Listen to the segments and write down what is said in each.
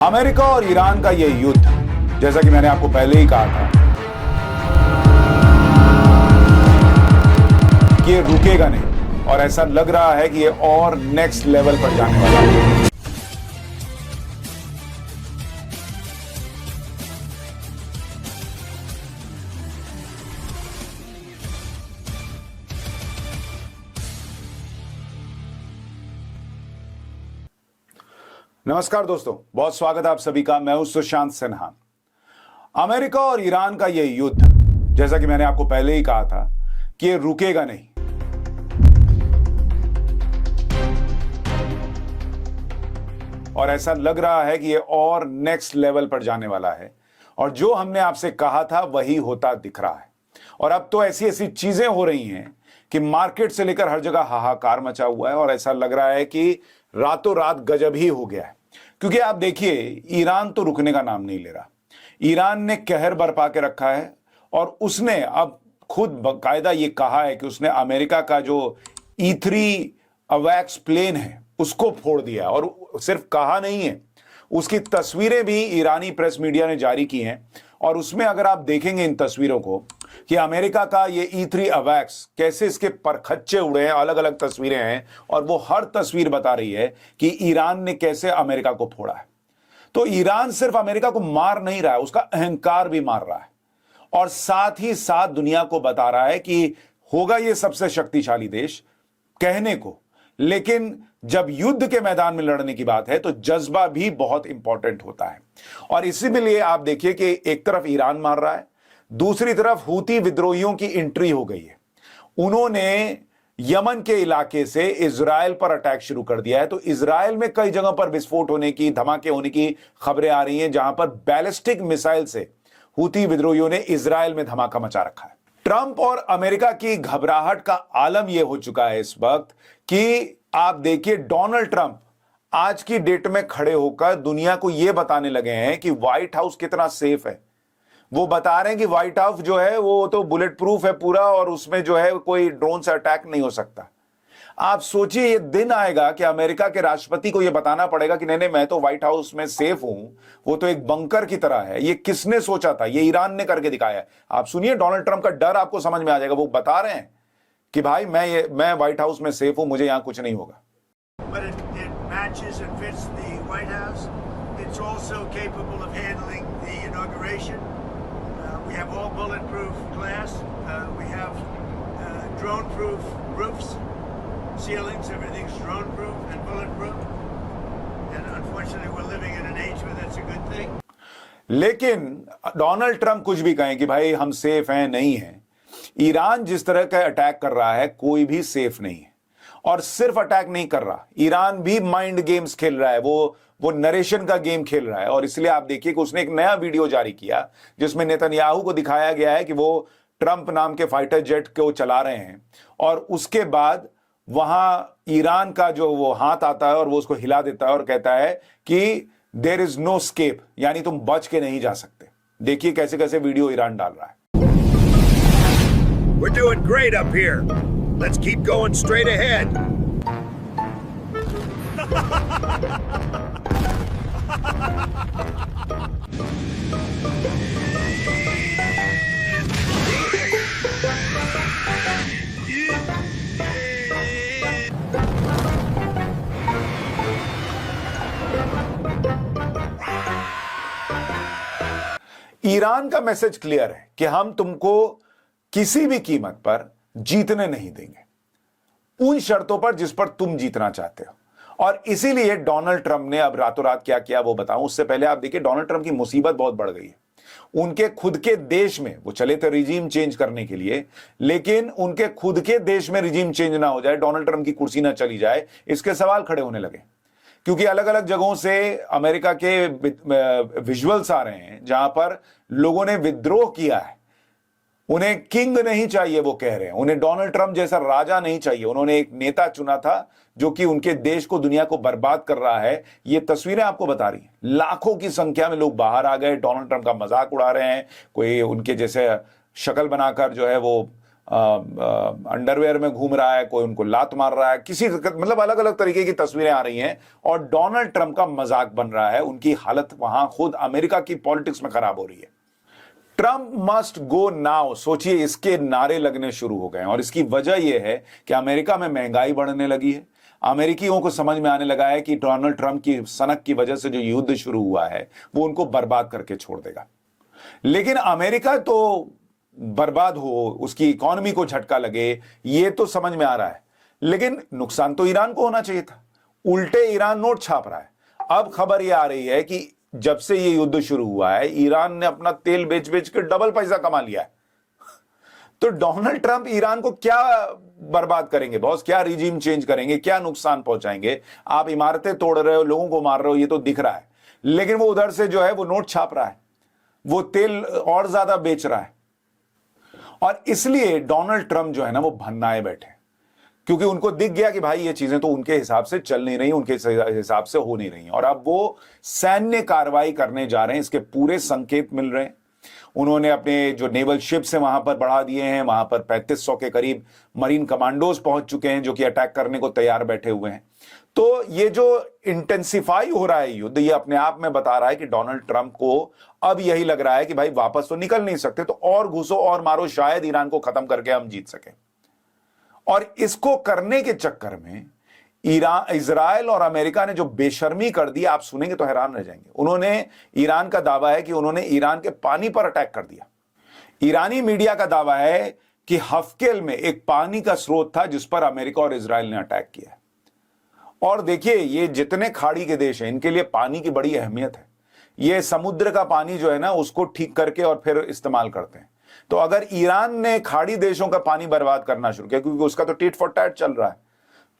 America और Iran का यह युद्ध, जैसा कि मैंने आपको पहले ही कहा था कि ये रुकेगा नहीं, और ऐसा लग रहा है कि ये और नेक्स्ट लेवल पर जाने वाला है। नमस्कार दोस्तों, बहुत स्वागत है आप सभी का। मैं हूं सुशांत सिन्हा। अमेरिका और ईरान का यह युद्ध, जैसा कि मैंने आपको पहले ही कहा था कि ये रुकेगा नहीं। और ऐसा लग रहा है कि ये और नेक्स्ट लेवल पर जाने वाला है, और जो हमने आपसे कहा था वही होता दिख रहा है। और अब तो ऐसी ऐसी चीजें हो रही हैं कि मार्केट से लेकर हर जगह हाहाकार मचा हुआ है, और ऐसा लग रहा है कि रातों रात गजब ही हो गया है। क्योंकि आप देखिए, ईरान तो रुकने का नाम नहीं ले रहा। ईरान ने कहर बरपा के रखा है, और उसने अब खुद बाकायदा ये कहा है कि उसने अमेरिका का जो E3 अवैक्स प्लेन है उसको फोड़ दिया। और सिर्फ कहा नहीं है, उसकी तस्वीरें भी ईरानी प्रेस मीडिया ने जारी की हैं। और उसमें अगर आप देखेंगे इन तस्वीरों को कि अमेरिका का ये E3 अवैक्स कैसे इसके परखच्चे उड़े हैं, अलग अलग तस्वीरें हैं, और वो हर तस्वीर बता रही है कि ईरान ने कैसे अमेरिका को फोड़ा है। तो ईरान सिर्फ अमेरिका को मार नहीं रहा है, उसका अहंकार भी मार रहा है, और साथ ही साथ दुनिया को बता रहा है कि होगा ये सबसे शक्तिशाली देश कहने को, लेकिन जब युद्ध के मैदान में लड़ने की बात है तो जज्बा भी बहुत इंपॉर्टेंट होता है। और इसीलिए आप देखिए कि एक तरफ ईरान मार रहा है, दूसरी तरफ हूती विद्रोहियों की एंट्री हो गई है। उन्होंने यमन के इलाके से इजराइल पर अटैक शुरू कर दिया है। तो इजराइल में कई जगह पर विस्फोट होने की, धमाके होने की खबरें आ रही हैं, जहां पर बैलिस्टिक मिसाइल से हूती विद्रोहियों ने इजराइल में धमाका मचा रखा है। ट्रंप और अमेरिका की घबराहट का आलम यह हो चुका है इस वक्त कि आप देखिए, डोनाल्ड ट्रंप आज की डेट में खड़े होकर दुनिया को यह बताने लगे हैं कि व्हाइट हाउस कितना सेफ है। वो बता रहे हैं कि व्हाइट हाउस जो है वो तो बुलेट प्रूफ है पूरा, और उसमें जो है कोई ड्रोन से अटैक नहीं हो सकता। आप सोचिए, ये दिन आएगा कि अमेरिका के राष्ट्रपति को यह बताना पड़ेगा कि नहीं नहीं, मैं तो व्हाइट हाउस में सेफ हूं, वो तो एक बंकर की तरह है। ये किसने सोचा था? ये ईरान ने करके दिखाया है। आप सुनिए, डोनाल्ड ट्रंप का डर आपको समझ में आ जाएगा। वो बता रहे हैं कि भाई मैं व्हाइट हाउस में सेफ हूं, मुझे यहां कुछ नहीं होगा। But it matches and fits the White House. It's also capable of handling the inauguration. We have all bulletproof glass. We have drone-proof roofs, ceilings. Everything's drone-proof and bulletproof. And unfortunately, we're living in an age where that's a good thing. लेकिन Donald Trump कुछ भी कहें कि भाई हम safe हैं, नहीं हैं, ईरान जिस तरह का अटैक कर रहा है कोई भी सेफ नहीं है। और सिर्फ अटैक नहीं कर रहा, ईरान भी माइंड गेम्स खेल रहा है, वो नरेशन का गेम खेल रहा है। और इसलिए आप देखिए कि उसने एक नया वीडियो जारी किया जिसमें नेतन्याहू को दिखाया गया है कि वो ट्रंप नाम के फाइटर जेट को चला रहे हैं, और उसके बाद वहां ईरान का जो वो हाथ आता है और वो उसको हिला देता है और कहता है कि देयर इज नो स्केप, यानी तुम बच के नहीं जा सकते। देखिए कैसे कैसे वीडियो ईरान डाल रहा है। We're doing great up here. Let's keep going straight ahead. Iran का मैसेज क्लियर है कि हम तुमको किसी भी कीमत पर जीतने नहीं देंगे, उन शर्तों पर जिस पर तुम जीतना चाहते हो। और इसीलिए डोनाल्ड ट्रंप ने अब रातों रात क्या किया वो बताऊं, उससे पहले आप देखिए, डोनाल्ड ट्रंप की मुसीबत बहुत बढ़ गई है। उनके खुद के देश में वो चले थे रिजीम चेंज करने के लिए, लेकिन उनके खुद के देश में रिजीम चेंज ना हो जाए, डोनाल्ड ट्रंप की कुर्सी ना चली जाए, इसके सवाल खड़े होने लगे। क्योंकि अलग अलग जगहों से अमेरिका के विजुअल्स आ रहे हैं जहां पर लोगों ने विद्रोह किया है। उन्हें किंग नहीं चाहिए, वो कह रहे हैं, उन्हें डोनाल्ड ट्रंप जैसा राजा नहीं चाहिए। उन्होंने एक नेता चुना था जो कि उनके देश को, दुनिया को बर्बाद कर रहा है। ये तस्वीरें आपको बता रही हैं, लाखों की संख्या में लोग बाहर आ गए, डोनाल्ड ट्रंप का मजाक उड़ा रहे हैं, कोई उनके जैसे शक्ल बनाकर जो है वो अंडरवेयर में घूम रहा है, कोई उनको लात मार रहा है, किसी मतलब अलग अलग तरीके की तस्वीरें आ रही हैं और डोनाल्ड ट्रंप का मजाक बन रहा है। उनकी हालत वहां खुद अमेरिका की पॉलिटिक्स में खराब हो रही है। ट्रंप मस्ट गो नाउ, सोचिए इसके नारे लगने शुरू हो गए हैं और इसकी वजह यह है कि अमेरिका में महंगाई बढ़ने लगी है। अमेरिकियों को समझ में आने लगा है कि डोनाल्ड ट्रंप की सनक की वजह से जो युद्ध शुरू हुआ है वो उनको बर्बाद करके छोड़ देगा। लेकिन अमेरिका तो बर्बाद हो, उसकी इकोनॉमी को झटका लगे, ये तो समझ में आ रहा है, लेकिन नुकसान तो ईरान को होना चाहिए था। उल्टे ईरान नोट छाप रहा है। अब खबर ये आ रही है कि जब से ये युद्ध शुरू हुआ है ईरान ने अपना तेल बेच बेच के डबल पैसा कमा लिया है। तो डोनाल्ड ट्रंप ईरान को क्या बर्बाद करेंगे बॉस? क्या रिजीम चेंज करेंगे? क्या नुकसान पहुंचाएंगे? आप इमारतें तोड़ रहे हो, लोगों को मार रहे हो, ये तो दिख रहा है, लेकिन वो उधर से जो है वो नोट छाप रहा है, वो तेल और ज्यादा बेच रहा है। और इसलिए डोनाल्ड ट्रंप जो है ना वो भन्नाए बैठे, क्योंकि उनको दिख गया कि भाई ये चीजें तो उनके हिसाब से चल नहीं रही, उनके हिसाब से हो नहीं रही, और अब वो सैन्य कार्रवाई करने जा रहे हैं। इसके पूरे संकेत मिल रहे हैं। उन्होंने अपने जो नेवल शिप्स हैं वहां पर बढ़ा दिए हैं। वहां पर 3500 के करीब मरीन कमांडोज पहुंच चुके हैं जो कि अटैक करने को तैयार बैठे हुए हैं। तो ये जो इंटेंसिफाई हो रहा है युद्ध, ये अपने आप में बता रहा है कि डोनाल्ड ट्रंप को अब यही लग रहा है कि भाई वापस तो निकल नहीं सकते, तो और घुसो और मारो, शायद ईरान को खत्म करके हम जीत सकें। और इसको करने के चक्कर में इजराइल और अमेरिका ने जो बेशर्मी कर दी, आप सुनेंगे तो हैरान रह जाएंगे। उन्होंने, ईरान का दावा है कि उन्होंने ईरान के पानी पर अटैक कर दिया। ईरानी मीडिया का दावा है कि हफ्केल में एक पानी का स्रोत था जिस पर अमेरिका और इजराइल ने अटैक किया। और देखिए, ये जितने खाड़ी के देश हैं इनके लिए पानी की बड़ी अहमियत है। ये समुद्र का पानी जो है ना उसको ठीक करके और फिर इस्तेमाल करते हैं। तो अगर ईरान ने खाड़ी देशों का पानी बर्बाद करना शुरू किया, क्योंकि उसका तो टिट फॉर टैट चल रहा है,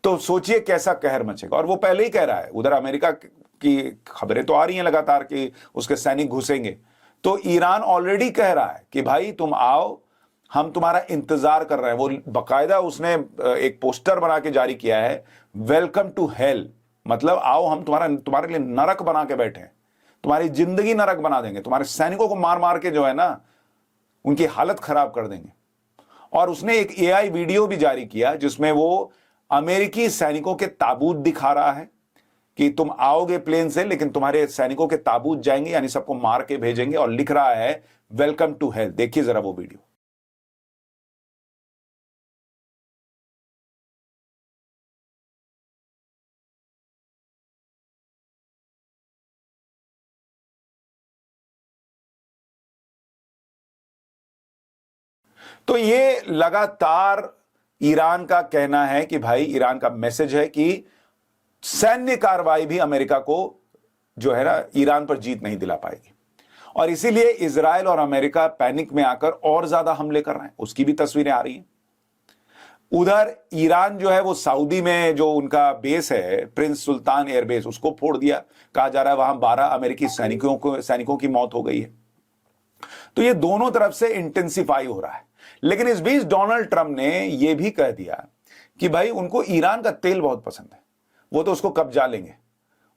तो सोचिए कैसा कहर मचेगा। और वो पहले ही कह रहा है, उधर अमेरिका की खबरें तो आ रही हैं लगातार कि उसके सैनिक घुसेंगे। तो ईरान ऑलरेडी कह रहा है कि भाई तुम आओ, हम तुम्हारा इंतजार कर रहे हैं। वो बाकायदा उसने एक पोस्टर बना के जारी किया है, वेलकम टू हेल, मतलब आओ, हम तुम्हारे लिए नरक बना के बैठे हैं, तुम्हारी जिंदगी नरक बना देंगे, तुम्हारे सैनिकों को मार मार के जो है ना उनकी हालत खराब कर देंगे। और उसने एक एआई वीडियो भी जारी किया जिसमें वो अमेरिकी सैनिकों के ताबूत दिखा रहा है कि तुम आओगे प्लेन से, लेकिन तुम्हारे सैनिकों के ताबूत जाएंगे, यानी सबको मार के भेजेंगे, और लिख रहा है वेलकम टू हेल। देखिए जरा वो वीडियो। तो ये लगातार ईरान का कहना है कि भाई, ईरान का मैसेज है कि सैन्य कार्रवाई भी अमेरिका को जो है ना ईरान पर जीत नहीं दिला पाएगी। और इसीलिए इजराइल और अमेरिका पैनिक में आकर और ज्यादा हमले कर रहे हैं। उसकी भी तस्वीरें आ रही हैं। उधर ईरान जो है वो सऊदी में जो उनका बेस है, प्रिंस सुल्तान एयरबेस, उसको फोड़ दिया। कहा जा रहा है वहां 12 अमेरिकी सैनिकों की मौत हो गई है। तो ये दोनों तरफ से इंटेंसिफाई हो रहा है। लेकिन इस बीच डोनाल्ड ट्रंप ने यह भी कह दिया कि भाई उनको ईरान का तेल बहुत पसंद है, वो तो उसको कब्जा लेंगे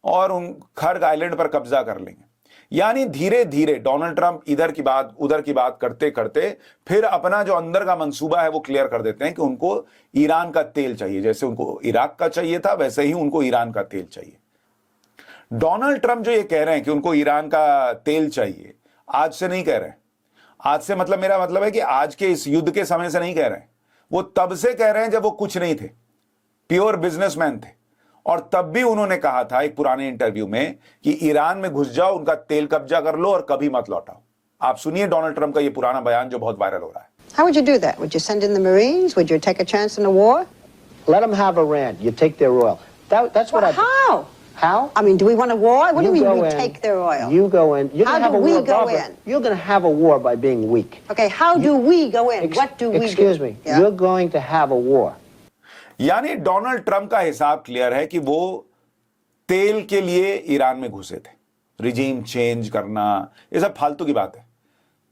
और उन खर्ग आइलैंड पर कब्जा कर लेंगे। यानी धीरे धीरे डोनाल्ड ट्रंप इधर की बात उधर की बात करते करते फिर अपना जो अंदर का मंसूबा है वो क्लियर कर देते हैं कि उनको ईरान का तेल चाहिए। जैसे उनको इराक का चाहिए था, वैसे ही उनको ईरान का तेल चाहिए। डोनाल्ड ट्रंप जो ये कह रहे हैं कि उनको ईरान का तेल चाहिए, आज से नहीं कह रहे हैं। आज से मतलब, मेरा मतलब है कि आज के इस युद्ध के समय से नहीं कह रहे हैं। वो तब से कह रहे हैं जब वो कुछ नहीं थे, प्योर बिजनेसमैन थे। और तब भी उन्होंने कहा था एक पुराने इंटरव्यू में कि ईरान में घुस जाओ, उनका तेल कब्जा कर लो और कभी मत लौटाओ। आप सुनिए डोनाल्ड ट्रंप का ये पुराना बयान जो बहुत वायरल हो रहा है। How would you do that? Would you send in the Marines? Would you take a chance in a war? Let them have Iran. You take their oil. That's what Well, how? How? I mean, do we want a war? What do you mean go we in, take their oil? You go in. You're How gonna have do a we war, go Barbara. in? You're going to have a war by being weak. Okay, how do we go in? What do we do? Excuse me. Yeah. You're going to have a war. यानी Donald Trump का हिसाब clear है कि वो तेल के लिए Iran में घुसे थे। रिजीम चेंज करना, ये सब फालतू की बात है।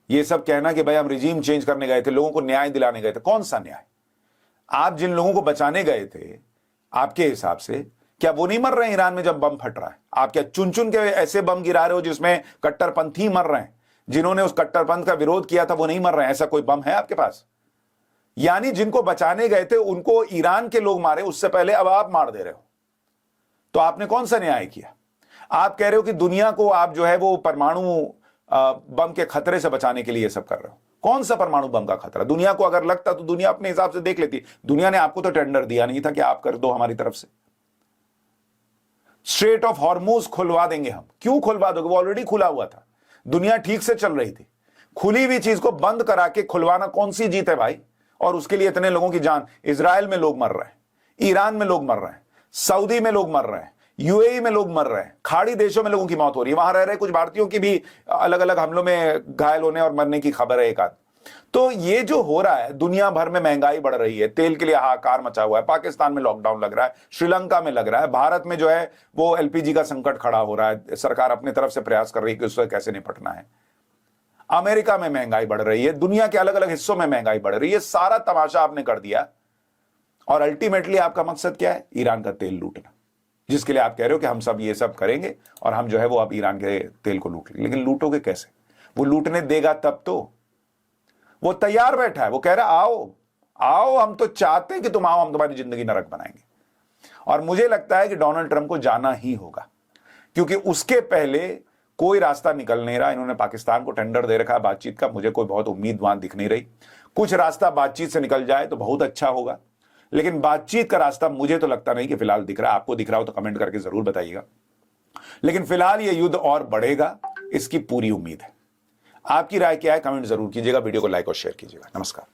ये सब कहना कि भाई हम रिजीम चेंज करने गए थे, लोगों को न्याय दिलाने गए थे, कौन सा न्याय? आप जिन लोगों को बचाने गए थे, आपके हिसाब से क्या वो नहीं मर रहे हैं ईरान में जब बम फट रहा है? आप क्या चुन चुन के ऐसे बम गिरा रहे हो जिसमें कट्टरपंथी मर रहे हैं? जिन्होंने उस कट्टरपंथ का विरोध किया था वो नहीं मर रहे हैं? ऐसा कोई बम है आपके पास? यानी जिनको बचाने गए थे उनको ईरान के लोग मारे उससे पहले, अब आप मार दे रहे हो। तो आपने कौन सा न्याय किया? आप कह रहे हो कि दुनिया को आप जो है वो परमाणु बम के खतरे से बचाने के लिए सब कर रहे हो। कौन सा परमाणु बम का खतरा? दुनिया को अगर लगता तो दुनिया अपने हिसाब से देख लेती। दुनिया ने आपको तो टेंडर दिया नहीं था कि आप कर दो हमारी तरफ से। स्ट्रेट ऑफ हॉर्मूज खुलवा देंगे हम। क्यों खुलवा दोगे? वो ऑलरेडी खुला हुआ था, दुनिया ठीक से चल रही थी। खुली हुई चीज को बंद करा के खुलवाना कौन सी जीत है भाई? और उसके लिए इतने लोगों की जान, इजराइल में लोग मर रहे हैं, ईरान में लोग मर रहे हैं, सऊदी में लोग मर रहे हैं, यूएई में लोग मर रहे हैं, खाड़ी देशों में लोगों की मौत हो रही है, वहां रह रहे कुछ भारतीयों की भी अलग अलग हमलों में घायल होने और मरने की खबर है एक आध। तो ये जो हो रहा है, दुनिया भर में महंगाई बढ़ रही है, तेल के लिए हाहाकार मचा हुआ है, पाकिस्तान में लॉकडाउन लग रहा है, श्रीलंका में लग रहा है, भारत में जो है वो एलपीजी का संकट खड़ा हो रहा है, सरकार अपनी तरफ से प्रयास कर रही है कि उससे कैसे निपटना है। अमेरिका में महंगाई बढ़ रही है, दुनिया के अलग अलग हिस्सों में महंगाई बढ़ रही है। सारा तमाशा आपने कर दिया और अल्टीमेटली आपका मकसद क्या है? ईरान का तेल लूटना, जिसके लिए आप कह रहे हो कि हम सब ये सब करेंगे और हम जो है वो अब ईरान के तेल को लूट लेंगे। लेकिन लूटोगे कैसे? वो लूटने देगा तब तो। वो तैयार बैठा है, वो कह रहा आओ आओ, हम तो चाहते हैं कि तुम आओ, हम तुम्हारी जिंदगी नरक बनाएंगे। और मुझे लगता है कि डोनाल्ड ट्रंप को जाना ही होगा, क्योंकि उसके पहले कोई रास्ता निकल नहीं रहा। इन्होंने पाकिस्तान को टेंडर दे रखा है बातचीत का, मुझे कोई बहुत उम्मीद वहां दिख नहीं रही। कुछ रास्ता बातचीत से निकल जाए तो बहुत अच्छा होगा, लेकिन बातचीत का रास्ता मुझे तो लगता नहीं कि फिलहाल दिख रहा है। आपको दिख रहा हो तो कमेंट करके जरूर बताइएगा। लेकिन फिलहाल ये युद्ध और बढ़ेगा, इसकी पूरी उम्मीद है। आपकी राय क्या है? कमेंट जरूर कीजिएगा, वीडियो को लाइक और शेयर कीजिएगा। नमस्कार।